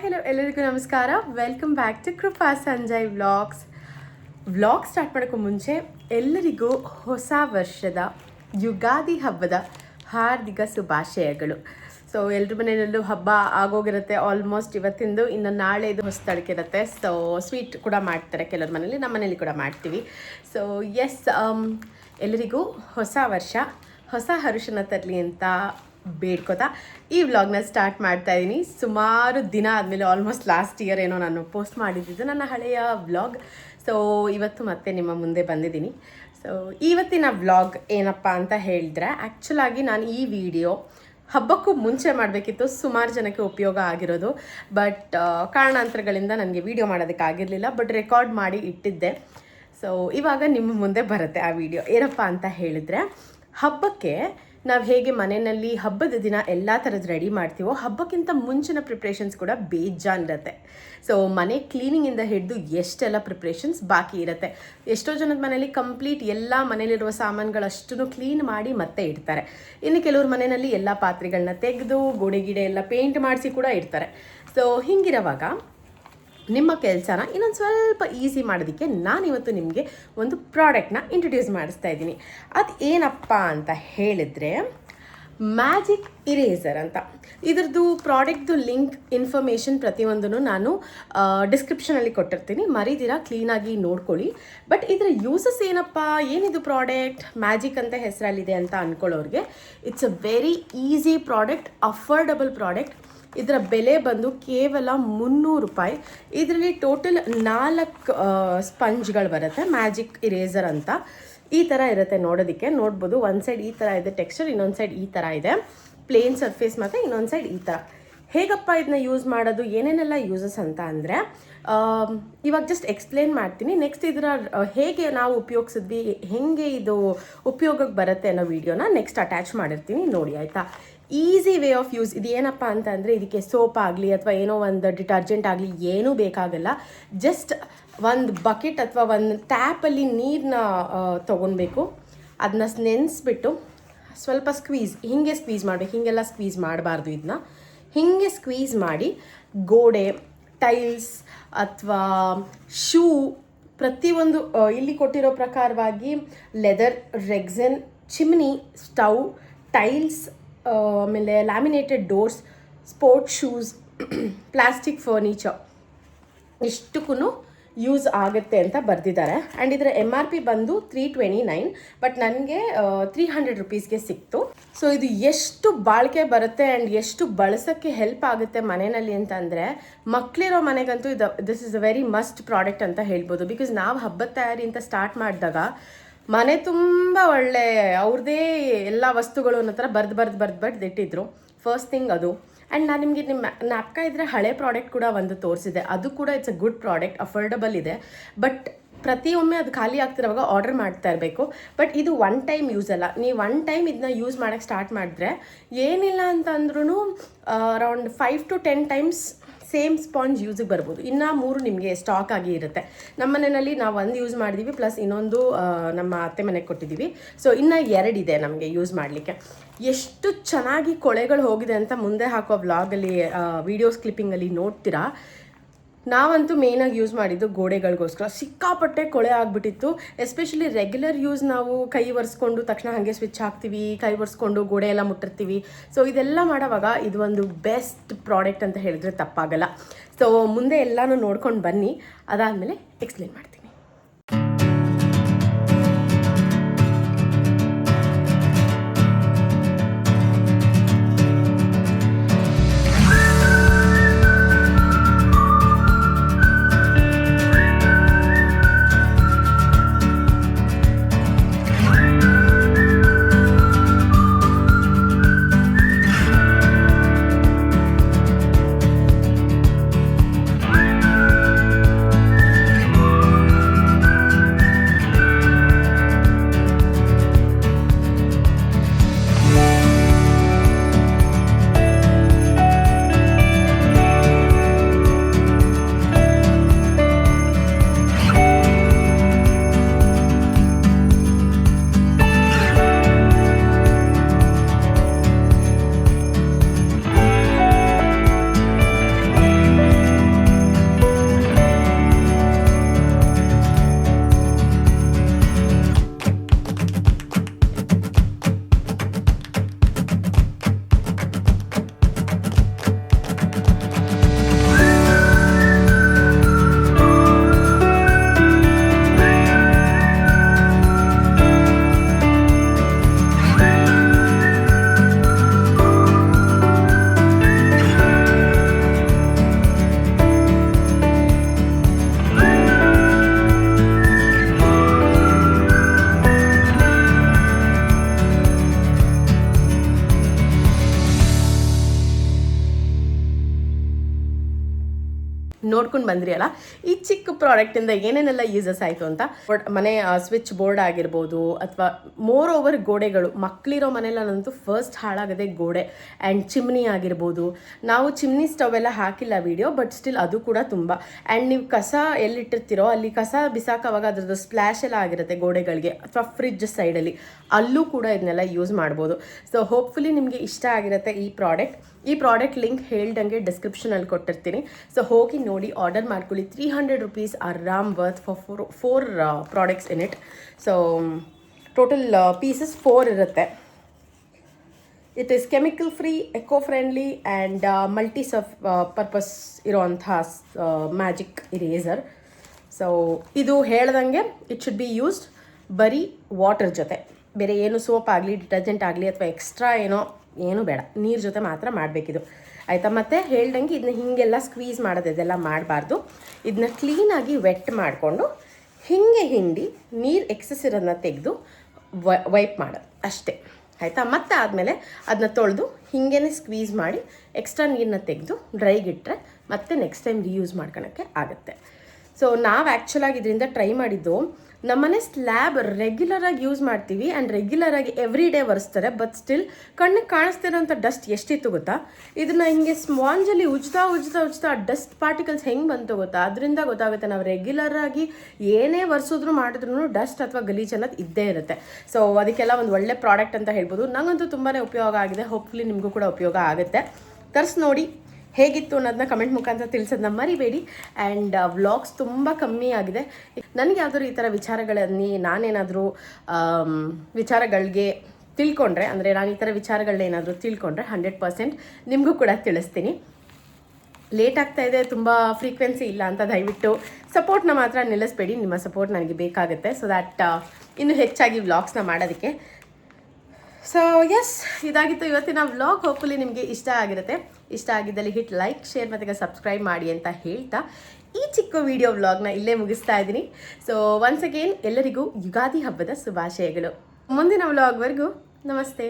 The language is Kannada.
ಹೆಲೋ ಎಲ್ಲರಿಗೂ ನಮಸ್ಕಾರ. Welcome back to Krupa Sanjay vlog start ಮಾಡೋಕ್ಕೂ ಮುಂಚೆ ಎಲ್ಲರಿಗೂ ಹೊಸ ವರ್ಷದ ಯುಗಾದಿ ಹಬ್ಬದ ಹಾರ್ದಿಕ ಶುಭಾಶಯಗಳು. ಸೊ ಎಲ್ಲರ ಮನೆಯಲ್ಲೂ ಹಬ್ಬ ಆಗೋಗಿರುತ್ತೆ ಆಲ್ಮೋಸ್ಟ್ ಇವತ್ತಿಂದು. ಇನ್ನು ನಾಳೆದು ಹೊಸತಳಕ್ಕೆ ಇರುತ್ತೆ. ಸೊ ಸ್ವೀಟ್ ಕೂಡ ಮಾಡ್ತಾರೆ ಕೆಲವ್ರ ಮನೇಲಿ, ನಮ್ಮ ಮನೇಲಿ ಕೂಡ ಮಾಡ್ತೀವಿ. ಸೊ ಎಸ್, ಎಲ್ಲರಿಗೂ ಹೊಸ ವರ್ಷ ಹೊಸ ಹರುಷನ ತರಲಿ ಅಂತ ಬೇಡ್ಕೋತಾ ಈ ವ್ಲಾಗ್ನ ಸ್ಟಾರ್ಟ್ ಮಾಡ್ತಾ ಇದ್ದೀನಿ. ಸುಮಾರು ದಿನ ಆದಮೇಲೆ, ಆಲ್ಮೋಸ್ಟ್ ಲಾಸ್ಟ್ ಇಯರ್ ಏನೋ ನಾನು ಪೋಸ್ಟ್ ಮಾಡಿದ್ದಿದ್ದು ನನ್ನ ಹಳೆಯ ವ್ಲಾಗ್. ಸೊ ಇವತ್ತು ಮತ್ತೆ ನಿಮ್ಮ ಮುಂದೆ ಬಂದಿದ್ದೀನಿ. ಸೊ ಇವತ್ತಿನ ವ್ಲಾಗ್ ಏನಪ್ಪ ಅಂತ ಹೇಳಿದ್ರೆ, ಆ್ಯಕ್ಚುಲಾಗಿ ನಾನು ಈ ವಿಡಿಯೋ ಹಬ್ಬಕ್ಕೂ ಮುಂಚೆ ಮಾಡಬೇಕಿತ್ತು, ಸುಮಾರು ಜನಕ್ಕೆ ಉಪಯೋಗ ಆಗಿರೋದು. ಬಟ್ ಕಾರಣಾಂತರಗಳಿಂದ ನನಗೆ ವಿಡಿಯೋ ಮಾಡೋದಕ್ಕಾಗಿರಲಿಲ್ಲ. ಬಟ್ ರೆಕಾರ್ಡ್ ಮಾಡಿ ಇಟ್ಟಿದ್ದೆ. ಸೊ ಇವಾಗ ನಿಮ್ಮ ಮುಂದೆ ಬರುತ್ತೆ ಆ ವಿಡಿಯೋ. ಏನಪ್ಪ ಅಂತ ಹೇಳಿದರೆ, ಹಬ್ಬಕ್ಕೆ ನಾವು ಹೇಗೆ ಮನೆಯಲ್ಲಿ ಹಬ್ಬದ ದಿನ ಎಲ್ಲ ಥರದ್ದು ರೆಡಿ ಮಾಡ್ತೀವೋ, ಹಬ್ಬಕ್ಕಿಂತ ಮುಂಚಿನ ಪ್ರಿಪ್ರೇಷನ್ಸ್ ಕೂಡ ಬೇಜಾನ್ ಇರುತ್ತೆ. ಸೊ ಮನೆ ಕ್ಲೀನಿಂಗಿಂದ ಹಿಡಿದು ಎಷ್ಟೆಲ್ಲ ಪ್ರಿಪ್ರೇಷನ್ಸ್ ಬಾಕಿ ಇರುತ್ತೆ. ಎಷ್ಟೋ ಜನದ ಮನೇಲಿ ಕಂಪ್ಲೀಟ್ ಎಲ್ಲ ಮನೇಲಿರುವ ಸಾಮಾನುಗಳಷ್ಟು ಕ್ಲೀನ್ ಮಾಡಿ ಮತ್ತೆ ಇಡ್ತಾರೆ. ಇನ್ನು ಕೆಲವ್ರ ಮನೆಯಲ್ಲಿ ಎಲ್ಲ ಪಾತ್ರೆಗಳನ್ನ ತೆಗೆದು ಗೋಡೆ ಗಿಡೆ ಎಲ್ಲ ಪೇಂಟ್ ಮಾಡಿಸಿ ಕೂಡ ಇಡ್ತಾರೆ. ಸೊ ಹಿಂಗಿರೋವಾಗ ನಿಮ್ಮ ಕೆಲಸನ ಇನ್ನೊಂದು ಸ್ವಲ್ಪ ಈಸಿ ಮಾಡೋದಕ್ಕೆ ನಾನಿವತ್ತು ನಿಮಗೆ ಒಂದು ಪ್ರಾಡಕ್ಟ್ನ ಇಂಟ್ರೊಡ್ಯೂಸ್ ಮಾಡಿಸ್ತಾ ಇದ್ದೀನಿ. ಅದು ಏನಪ್ಪ ಅಂತ ಹೇಳಿದರೆ, ಮ್ಯಾಜಿಕ್ ಇರೇಸರ್ ಅಂತ. ಇದ್ರದ್ದು ಪ್ರಾಡಕ್ಟ್ದು ಲಿಂಕ್ ಇನ್ಫಾರ್ಮೇಷನ್ ಪ್ರತಿಯೊಂದನ್ನು ನಾನು ಡಿಸ್ಕ್ರಿಪ್ಷನಲ್ಲಿ ಕೊಟ್ಟಿರ್ತೀನಿ, ಮರಿದಿರ ಕ್ಲೀನಾಗಿ ನೋಡ್ಕೊಳ್ಳಿ. ಬಟ್ ಇದರ ಯೂಸಸ್ ಏನಪ್ಪ, ಏನಿದು ಪ್ರಾಡಕ್ಟ್ ಮ್ಯಾಜಿಕ್ ಅಂತ ಹೆಸರಲ್ಲಿದೆ ಅಂತ ಅಂದ್ಕೊಳ್ಳೋರಿಗೆ, it's a very easy product, affordable product. ಇದರ ಬೆಲೆ ಬಂದು ಕೇವಲ 300 ರೂಪಾಯಿ. ಇದರಲ್ಲಿ ಟೋಟಲ್ 4 ಸ್ಪಂಜ್ಗಳು ಬರುತ್ತೆ, ಮ್ಯಾಜಿಕ್ ಇರೇಸರ್ ಅಂತ. ಈ ಥರ ಇರುತ್ತೆ ನೋಡೋದಕ್ಕೆ, ನೋಡ್ಬೋದು. ಒಂದು ಸೈಡ್ ಈ ಥರ ಇದೆ ಟೆಕ್ಸ್ಚರ್, ಇನ್ನೊಂದು ಸೈಡ್ ಈ ಥರ ಇದೆ ಪ್ಲೇನ್ ಸರ್ಫೇಸ್, ಮತ್ತು ಇನ್ನೊಂದು ಸೈಡ್ ಈ ಥರ. ಹೇಗಪ್ಪ ಇದನ್ನ ಯೂಸ್ ಮಾಡೋದು, ಏನೇನೆಲ್ಲ ಯೂಸಸ್ ಅಂತ ಅಂದರೆ ಇವಾಗ ಜಸ್ಟ್ ಎಕ್ಸ್ಪ್ಲೇನ್ ಮಾಡ್ತೀನಿ. ನೆಕ್ಸ್ಟ್ ಇದರ ಹೇಗೆ ನಾವು ಉಪಯೋಗಿಸಿದ್ವಿ, ಹೇಗೆ ಇದು ಉಪಯೋಗಕ್ಕೆ ಬರುತ್ತೆ ಅನ್ನೋ ವಿಡಿಯೋನ ನೆಕ್ಸ್ಟ್ ಅಟ್ಯಾಚ್ ಮಾಡಿರ್ತೀನಿ, ನೋಡಿ ಆಯಿತಾ. Easy way of use. ಇದು ಏನಪ್ಪ ಅಂತ ಅಂದರೆ, ಇದಕ್ಕೆ ಸೋಪ್ ಆಗಲಿ ಅಥವಾ ಏನೋ ಒಂದು ಡಿಟರ್ಜೆಂಟ್ ಆಗಲಿ ಏನೂ ಬೇಕಾಗಲ್ಲ. ಜಸ್ಟ್ ಒಂದು ಬಕೆಟ್ ಅಥವಾ ಒಂದು ಟ್ಯಾಪಲ್ಲಿ ನೀರನ್ನ ತೊಗೊಳ್ಬೇಕು. ಅದನ್ನ ನೆನೆಸ್ಬಿಟ್ಟು ಸ್ವಲ್ಪ ಸ್ಕ್ವೀಸ್, ಹೀಗೆ ಸ್ಕ್ವೀಸ್ ಮಾಡಬೇಕು. ಹೀಗೆಲ್ಲ ಸ್ಕ್ವೀಸ್ ಮಾಡಬಾರ್ದು. ಇದನ್ನ ಹೀಗೆ ಸ್ಕ್ವೀಸ್ ಮಾಡಿ ಗೋಡೆ, ಟೈಲ್ಸ್ ಅಥವಾ ಶೂ ಪ್ರತಿಯೊಂದು ಇಲ್ಲಿ ಕೊಟ್ಟಿರೋ ಪ್ರಕಾರವಾಗಿ leather, rexine, chimney, stove, tiles, ಆಮೇಲೆ laminated doors, sports shoes, plastic furniture ಇಷ್ಟಕ್ಕೂ ಯೂಸ್ ಆಗುತ್ತೆ ಅಂತ ಬರೆದಿದ್ದಾರೆ. ಆ್ಯಂಡ್ ಇದರ MRP ಬಂದು 329, ಬಟ್ ನನಗೆ 300 ರುಪೀಸ್ಗೆ ಸಿಕ್ತು. ಸೊ ಇದು ಎಷ್ಟು ಬಾಳಿಕೆ ಬರುತ್ತೆ ಆ್ಯಂಡ್ ಎಷ್ಟು ಬಳಸೋಕ್ಕೆ ಹೆಲ್ಪ್ ಆಗುತ್ತೆ ಮನೆಯಲ್ಲಿ ಅಂತಂದರೆ, ಮಕ್ಕಳಿರೋ ಮನೆಗಂತೂ this is a very must product ಅಂತ ಹೇಳ್ಬೋದು. ಬಿಕಾಸ್ ನಾವು ಹಬ್ಬದ ತಯಾರಿ ಅಂತ ಸ್ಟಾರ್ಟ್ ಮಾಡಿದಾಗ ಮನೆ ತುಂಬ ಒಳ್ಳೆ ಅವ್ರದ್ದೇ ಎಲ್ಲ ವಸ್ತುಗಳು ಅನ್ನೋ ಥರ ಬರ್ದು ಇಟ್ಟಿದ್ರು. ಫಸ್ಟ್ ಥಿಂಗ್ ಅದು. ಆ್ಯಂಡ್ ನಾನು ನಿಮಗೆ ನಿಮ್ಮ ನ್ಯಾಪ್ಕ ಇದ್ದರೆ ಹಳೆ ಪ್ರಾಡಕ್ಟ್ ಕೂಡ ಒಂದು ತೋರಿಸಿದೆ, ಅದು ಕೂಡ it's a good product, affordable ಇದೆ. ಬಟ್ ಪ್ರತಿಯೊಮ್ಮೆ ಅದು ಖಾಲಿ ಆಗ್ತಿರೋವಾಗ ಆರ್ಡರ್ ಮಾಡ್ತಾ ಇರಬೇಕು. ಬಟ್ ಇದು ಒನ್ ಟೈಮ್ ಯೂಸ್ ಅಲ್ಲ. ನೀವು ಒನ್ ಟೈಮ್ ಇದನ್ನ ಯೂಸ್ ಮಾಡೋಕ್ಕೆ ಸ್ಟಾರ್ಟ್ ಮಾಡಿದ್ರೆ ಏನಿಲ್ಲ ಅಂತ ಅಂದ್ರೂ around 5 to 10 times same sponge ಯೂಸಿಗೆ ಬರ್ಬೋದು. ಇನ್ನು 3 ನಿಮಗೆ ಸ್ಟಾಕ್ ಆಗಿ ಇರುತ್ತೆ. ನಮ್ಮ ಮನೆಯಲ್ಲಿ ನಾವು 1 ಯೂಸ್ ಮಾಡಿದ್ದೀವಿ, ಪ್ಲಸ್ ಇನ್ನೊಂದು ನಮ್ಮ ಅತ್ತೆ ಮನೆಗೆ ಕೊಟ್ಟಿದ್ದೀವಿ. ಸೊ ಇನ್ನು 2 ಇದೆ ನಮಗೆ ಯೂಸ್ ಮಾಡಲಿಕ್ಕೆ. ಎಷ್ಟು ಚೆನ್ನಾಗಿ ಕೊಳೆಗಳು ಹೋಗಿದೆ ಅಂತ ಮುಂದೆ ಹಾಕೋ ವ್ಲಾಗಲ್ಲಿ ವೀಡಿಯೋಸ್ ಕ್ಲಿಪ್ಪಿಂಗಲ್ಲಿ ನೋಡ್ತೀರಾ. ನಾವಂತೂ ಮೇಯ್ನಾಗಿ ಯೂಸ್ ಮಾಡಿದ್ದು ಗೋಡೆಗಳಿಗೋಸ್ಕರ. ಸಿಕ್ಕಾಪಟ್ಟೆ ಕೊಳೆ ಆಗಿಬಿಟ್ಟಿತ್ತು. ಎಸ್ಪೆಷಲಿ ರೆಗ್ಯುಲರ್ ಯೂಸ್ ನಾವು ಕೈ ಒರೆಸ್ಕೊಂಡು ತಕ್ಷಣ ಹಾಗೆ ಸ್ವಿಚ್ ಹಾಕ್ತೀವಿ, ಕೈ ಒರೆಸ್ಕೊಂಡು ಗೋಡೆ ಎಲ್ಲ ಮುಟ್ಟಿರ್ತೀವಿ. ಸೊ ಇದೆಲ್ಲ ಮಾಡೋವಾಗ ಇದು ಒಂದು ಬೆಸ್ಟ್ ಪ್ರಾಡಕ್ಟ್ ಅಂತ ಹೇಳಿದ್ರೆ ತಪ್ಪಾಗಲ್ಲ. ಸೊ ಮುಂದೆ ಎಲ್ಲನೂ ನೋಡ್ಕೊಂಡು ಬನ್ನಿ, ಅದಾದಮೇಲೆ ಎಕ್ಸ್ಪ್ಲೇನ್ ಮಾಡ್ತೀನಿ. ನೋಡ್ಕೊಂಡು ಬಂದ್ರಿ ಅಲ್ಲ, ಈ ಚಿಕ್ಕ ಪ್ರಾಡಕ್ಟಿಂದ ಏನೇನೆಲ್ಲ ಯೂಸಸ್ ಆಯಿತು ಅಂತ. ಮನೆ ಸ್ವಿಚ್ ಬೋರ್ಡ್ ಆಗಿರ್ಬೋದು, ಅಥವಾ ಮೋರ್ ಓವರ್ ಗೋಡೆಗಳು, ಮಕ್ಕಳಿರೋ ಮನೆಯಲ್ಲಂತೂ ಫಸ್ಟ್ ಹಾಳಾಗದೆ ಗೋಡೆ ಆ್ಯಂಡ್ ಚಿಮ್ನಿ ಆಗಿರ್ಬೋದು. ನಾವು ಚಿಮ್ನಿ ಸ್ಟವ್ ಎಲ್ಲ ಹಾಕಿಲ್ಲ ವಿಡಿಯೋ, ಬಟ್ ಸ್ಟಿಲ್ ಅದು ಕೂಡ ತುಂಬ. ಆ್ಯಂಡ್ ನೀವು ಕಸ ಎಲ್ಲಿಟ್ಟಿರ್ತೀರೋ ಅಲ್ಲಿ ಕಸ ಬಿಸಾಕವಾಗ ಅದ್ರದ್ದು ಸ್ಪ್ಲ್ಯಾಶ್ ಎಲ್ಲ ಆಗಿರುತ್ತೆ ಗೋಡೆಗಳಿಗೆ, ಅಥವಾ ಫ್ರಿಡ್ಜ್ ಸೈಡಲ್ಲಿ, ಅಲ್ಲೂ ಕೂಡ ಇದನ್ನೆಲ್ಲ ಯೂಸ್ ಮಾಡ್ಬೋದು. ಸೊ ಹೋಪ್ಫುಲಿ ನಿಮಗೆ ಇಷ್ಟ ಆಗಿರುತ್ತೆ ಈ ಪ್ರಾಡಕ್ಟ್ ಲಿಂಕ್ ಹೇಳ್ದಂಗೆ ಡಿಸ್ಕ್ರಿಪ್ಷನಲ್ಲಿ ಕೊಟ್ಟಿರ್ತೀನಿ. ಸೊ ಹೋಗಿ ನೋಡಿ, ಆರ್ಡರ್ ಮಾಡ್ಕೊಳ್ಳಿ. 300 rupees ಆರಾಮ್ worth for four products in it. So total pieces 4 ಇರುತ್ತೆ. It is chemical free, eco friendly and multi purpose ಇರೋವಂಥ ಮ್ಯಾಜಿಕ್ ಇರೇಸರ್. ಸೊ ಇದು ಹೇಳ್ದಂಗೆ ಇಟ್ ಶುಡ್ ಬಿ ಯೂಸ್ಡ್ ಬರೀ ವಾಟರ್ ಜೊತೆ, ಬೇರೆ ಏನು ಸೋಪ್ ಆಗಲಿ ಡಿಟರ್ಜೆಂಟ್ ಆಗಲಿ ಅಥವಾ ಎಕ್ಸ್ಟ್ರಾ ಏನು ಬೇಡ, ನೀರು ಜೊತೆ ಮಾತ್ರ ಮಾಡಬೇಕಿದು, ಆಯಿತಾ. ಮತ್ತು ಹೇಳ್ದಂಗೆ ಇದನ್ನ ಹೀಗೆಲ್ಲ ಸ್ಕ್ವೀಸ್ ಮಾಡೋದು ಇದೆಲ್ಲ ಮಾಡಬಾರ್ದು. ಇದನ್ನ ಕ್ಲೀನಾಗಿ ವೆಟ್ ಮಾಡಿಕೊಂಡು ಹೀಗೆ ಹಿಂಡಿ ನೀರು ಎಕ್ಸಸ್ ಇರೋದನ್ನ ತೆಗೆದು ವೈಪ್ ಮಾಡೋದು ಅಷ್ಟೇ, ಆಯಿತಾ. ಮತ್ತು ಆದಮೇಲೆ ಅದನ್ನ ತೊಳೆದು ಹೀಗೇ ಸ್ಕ್ವೀಸ್ ಮಾಡಿ ಎಕ್ಸ್ಟ್ರಾ ನೀರನ್ನ ತೆಗೆದು ಡ್ರೈಗಿಟ್ಟರೆ ಮತ್ತೆ ನೆಕ್ಸ್ಟ್ ಟೈಮ್ ರೀಯೂಸ್ ಮಾಡ್ಕೊಳಕ್ಕೆ ಆಗುತ್ತೆ. ಸೊ ನಾವು ಆ್ಯಕ್ಚುಲಾಗಿ ಇದರಿಂದ ಟ್ರೈ ಮಾಡಿದ್ದು, ನಮ್ಮನೆ ಸ್ಲ್ಯಾಬ್ ರೆಗ್ಯುಲರಾಗಿ ಯೂಸ್ ಮಾಡ್ತೀವಿ ಆ್ಯಂಡ್ ರೆಗ್ಯುಲರಾಗಿ ಎವ್ರಿ ಡೇ ಒರೆಸ್ತಾರೆ, ಬಟ್ ಸ್ಟಿಲ್ ಕಣ್ಣಿಗೆ ಕಾಣಿಸ್ತಿರೋಂಥ ಡಸ್ಟ್ ಎಷ್ಟಿತ್ತು ಗೊತ್ತಾ. ಇದನ್ನು ಹಿಂಗೆ ಸ್ಪಾಂಜಲ್ಲಿ ಉಜ್ತಾ ಆ ಡಸ್ಟ್ ಪಾರ್ಟಿಕಲ್ಸ್ ಹೆಂಗೆ ಬಂತು ಗೊತ್ತಾ, ಅದರಿಂದ ಗೊತ್ತಾಗುತ್ತೆ ನಾವು ರೆಗ್ಯುಲರಾಗಿ ಏನೇ ಒರೆಸಿದ್ರು ಮಾಡಿದ್ರು ಡಸ್ಟ್ ಅಥವಾ ಗಲೀಜ್ ಅನ್ನೋದು ಇದ್ದೇ ಇರುತ್ತೆ. ಸೊ ಅದಕ್ಕೆಲ್ಲ ಒಂದು ಒಳ್ಳೆ ಪ್ರಾಡಕ್ಟ್ ಅಂತ ಹೇಳ್ಬೋದು. ನನಗಂತೂ ತುಂಬಾ ಉಪಯೋಗ ಆಗಿದೆ, ಹೋಪ್ಫುಲಿ ನಿಮಗೂ ಕೂಡ ಉಪಯೋಗ ಆಗುತ್ತೆ. ತರಿಸಿ ನೋಡಿ ಹೇಗಿತ್ತು ಅನ್ನೋದನ್ನ ಕಮೆಂಟ್ ಮುಖಾಂತರ ತಿಳಿಸೋದನ್ನ ಮರಿಬೇಡಿ. ಆ್ಯಂಡ್ ವ್ಲಾಗ್ಸ್ ತುಂಬ ಕಮ್ಮಿ ಆಗಿದೆ. ನನಗೆ ಯಾವ್ದಾದ್ರು ಈ ಥರ ವಿಚಾರಗಳಲ್ಲಿ ನಾನೇನಾದರೂ ವಿಚಾರಗಳಿಗೆ ತಿಳ್ಕೊಂಡ್ರೆ, ಅಂದರೆ ನಾನು ಈ ಥರ ವಿಚಾರಗಳನ್ನೇನಾದರೂ ತಿಳ್ಕೊಂಡ್ರೆ 100% ನಿಮಗೂ ಕೂಡ ತಿಳಿಸ್ತೀನಿ. ಲೇಟ್ ಆಗ್ತಾ ಇದೆ, ತುಂಬ ಫ್ರೀಕ್ವೆನ್ಸಿ ಇಲ್ಲ ಅಂತ ದಯವಿಟ್ಟು ಸಪೋರ್ಟ್ನ ಮಾತ್ರ ನಿಲ್ಲಿಸ್ಬೇಡಿ. ನಿಮ್ಮ ಸಪೋರ್ಟ್ ನನಗೆ ಬೇಕಾಗುತ್ತೆ, ಸೊ ದ್ಯಾಟ್ ಇನ್ನೂ ಹೆಚ್ಚಾಗಿ ವ್ಲಾಗ್ಸ್ನ ಮಾಡೋದಕ್ಕೆ. ಸೊ ಎಸ್, ಇದಾಗಿತ್ತು ಇವತ್ತಿನ ವ್ಲಾಗ್. ಹೋಪ್ಫುಲಿ ನಿಮಗೆ ಇಷ್ಟ ಆಗಿರುತ್ತೆ. ಇಷ್ಟ ಆಗಿದ್ದಲ್ಲಿ ಹಿಟ್ ಲೈಕ್, ಶೇರ್ ಮತ್ತು ಸಬ್ಸ್ಕ್ರೈಬ್ ಮಾಡಿ ಅಂತ ಹೇಳ್ತಾ ಈ ಚಿಕ್ಕ ವಿಡಿಯೋ ವ್ಲಾಗ್ನ ಇಲ್ಲೇ ಮುಗಿಸ್ತಾ ಇದ್ದೀನಿ. ಸೊ ಒನ್ಸ್ ಅಗೇನ್ ಎಲ್ಲರಿಗೂ ಯುಗಾದಿ ಹಬ್ಬದ ಶುಭಾಶಯಗಳು. ಮುಂದಿನ ವ್ಲಾಗ್ವರೆಗೂ ನಮಸ್ತೆ.